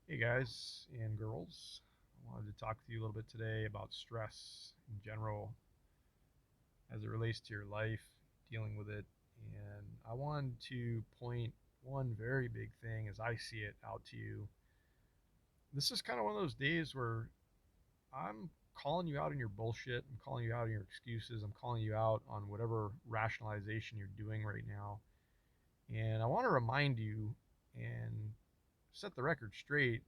Hey guys and girls, I wanted to talk to you a little bit today about stress in general as it relates to your life, dealing with it. And I wanted to point one very big thing as I see it out to you. This is kind of one of those days where I'm calling you out on your bullshit. I'm calling you out on your excuses. I'm calling you out on whatever rationalization you're doing right now. And I want to remind you and set the record straight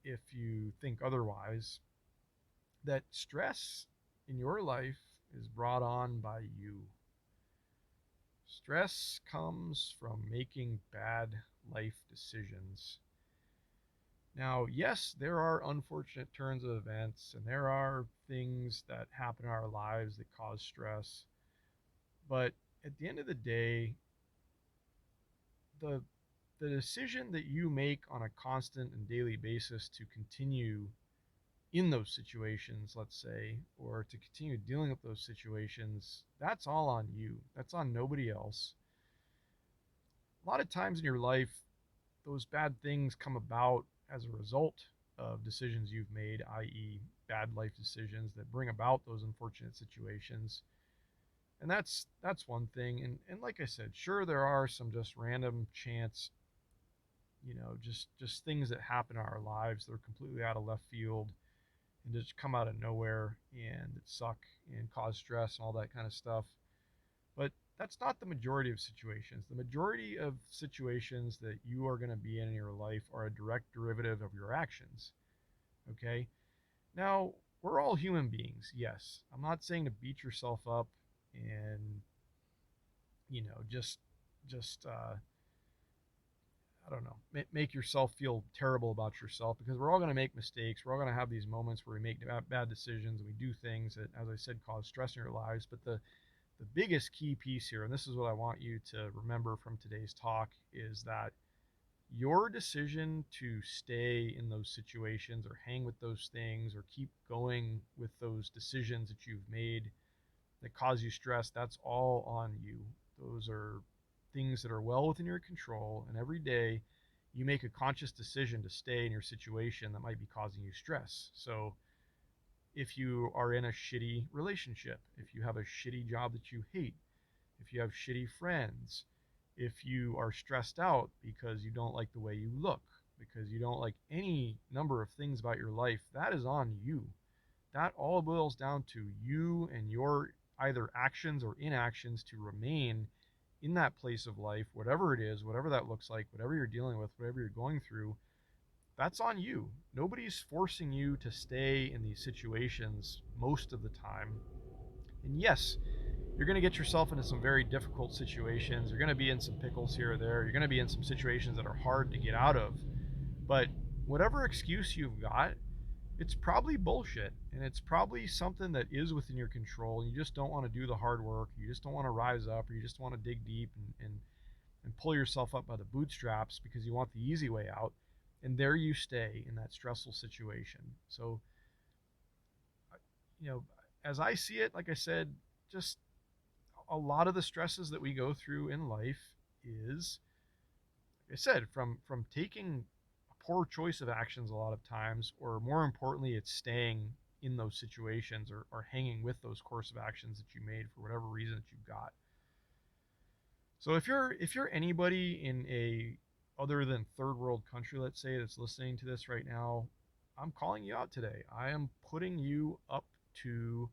if you think otherwise that stress in your life is brought on by you. Stress comes from making bad life decisions. Now, yes, there are unfortunate turns of events and there are things that happen in our lives that cause stress. But at the end of the day, the the decision that you make on a constant and daily basis to continue in those situations, let's say, or to continue dealing with those situations, that's all on you. That's on nobody else. A lot of times in your life, those bad things come about as a result of decisions you've made, i.e., bad life decisions that bring about those unfortunate situations. And that's one thing. And like I said, sure there are some just random chance, just things that happen in our lives that are completely out of left field and just come out of nowhere and suck and cause stress and all that kind of stuff. But that's not the majority of situations. The majority of situations that you are going to be in your life are a direct derivative of your actions. Okay? Now, we're all human beings, yes. I'm not saying to beat yourself up and, just I don't know, make yourself feel terrible about yourself because we're all going to make mistakes. We're all going to have these moments where we make bad decisions and we do things that, as I said, cause stress in your lives. But the biggest key piece here, and this is what I want you to remember from today's talk, is that your decision to stay in those situations or hang with those things or keep going with those decisions that you've made that cause you stress, that's all on you. Those are things that are well within your control. And every day you make a conscious decision to stay in your situation that might be causing you stress. So if you are in a shitty relationship, if you have a shitty job that you hate, if you have shitty friends, if you are stressed out because you don't like the way you look, because you don't like any number of things about your life, that is on you. That all boils down to you and your either actions or inactions to remain in that place of life, whatever it is, whatever that looks like, whatever you're dealing with, whatever you're going through. That's on you. Nobody's forcing you to stay in these situations most of the time. And yes, you're going to get yourself into some very difficult situations. You're going to be in some pickles here or there. You're going to be in some situations that are hard to get out of. But whatever excuse you've got, it's probably bullshit. And it's probably something that is within your control. And you just don't want to do the hard work. You just don't want to rise up, or you just want to dig deep and pull yourself up by the bootstraps because you want the easy way out. And there you stay in that stressful situation. So, you know, as I see it, like I said, just a lot of the stresses that we go through in life is, like I said, from taking a poor choice of actions a lot of times, or more importantly, it's staying in those situations or hanging with those course of actions that you made for whatever reason that you've got. So if you're anybody in a other than third world country, let's say, that's listening to this right now, I'm calling you out today. I am putting you up to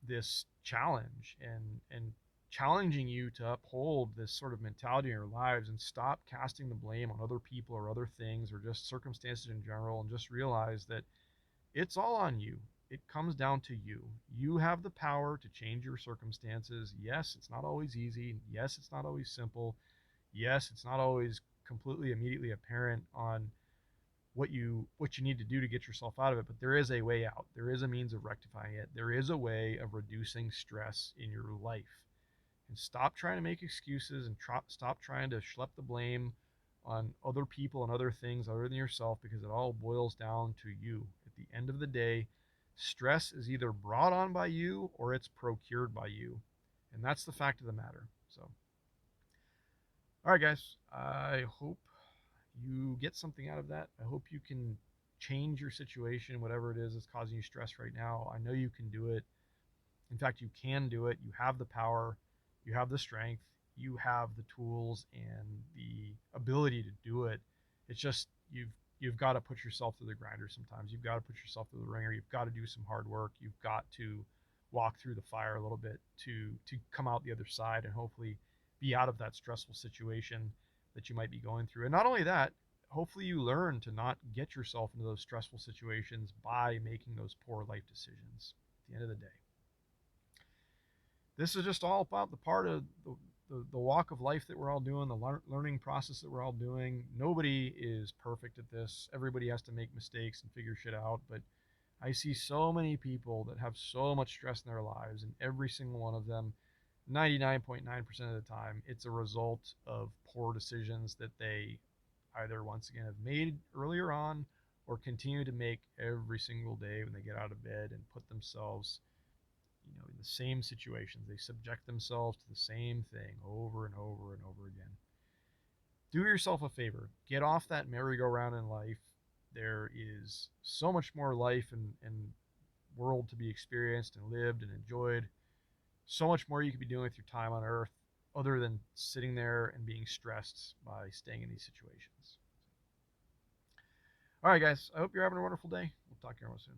this challenge and challenging you to uphold this sort of mentality in your lives and stop casting the blame on other people or other things or just circumstances in general, and just realize that it's all on you. It comes down to you. You have the power to change your circumstances. Yes, it's not always easy. Yes, it's not always simple. Yes, it's not always completely immediately apparent on what you need to do to get yourself out of it, but there is a way out. There is a means of rectifying it. There is a way of reducing stress in your life. And stop trying to make excuses and stop trying to schlep the blame on other people and other things other than yourself, because it all boils down to you. At the end of the day, stress is either brought on by you or it's procured by you. And that's the fact of the matter. So, all right, guys, I hope you get something out of that. I hope you can change your situation, whatever it is that's causing you stress right now. I know you can do it. In fact, you can do it. You have the power, you have the strength, you have the tools and the ability to do it. It's just you've got to put yourself through the grinder sometimes. You've got to put yourself through the ringer. You've got to do some hard work. You've got to walk through the fire a little bit to come out the other side and hopefully be out of that stressful situation that you might be going through. And not only that, hopefully you learn to not get yourself into those stressful situations by making those poor life decisions at the end of the day. This is just all about the part of the walk of life that we're all doing, the learning process that we're all doing. Nobody is perfect at this. Everybody has to make mistakes and figure shit out. But I see so many people that have so much stress in their lives, and every single one of them, 99.9% of the time, it's a result of poor decisions that they either once again have made earlier on or continue to make every single day when they get out of bed and put themselves in the same situations. They subject themselves to the same thing over and over and over again. Do yourself a favor. Get off that merry-go-round in life. There is so much more life and world to be experienced and lived and enjoyed. So much more you could be doing with your time on Earth other than sitting there and being stressed by staying in these situations. All right, guys. I hope you're having a wonderful day. We'll talk to you soon.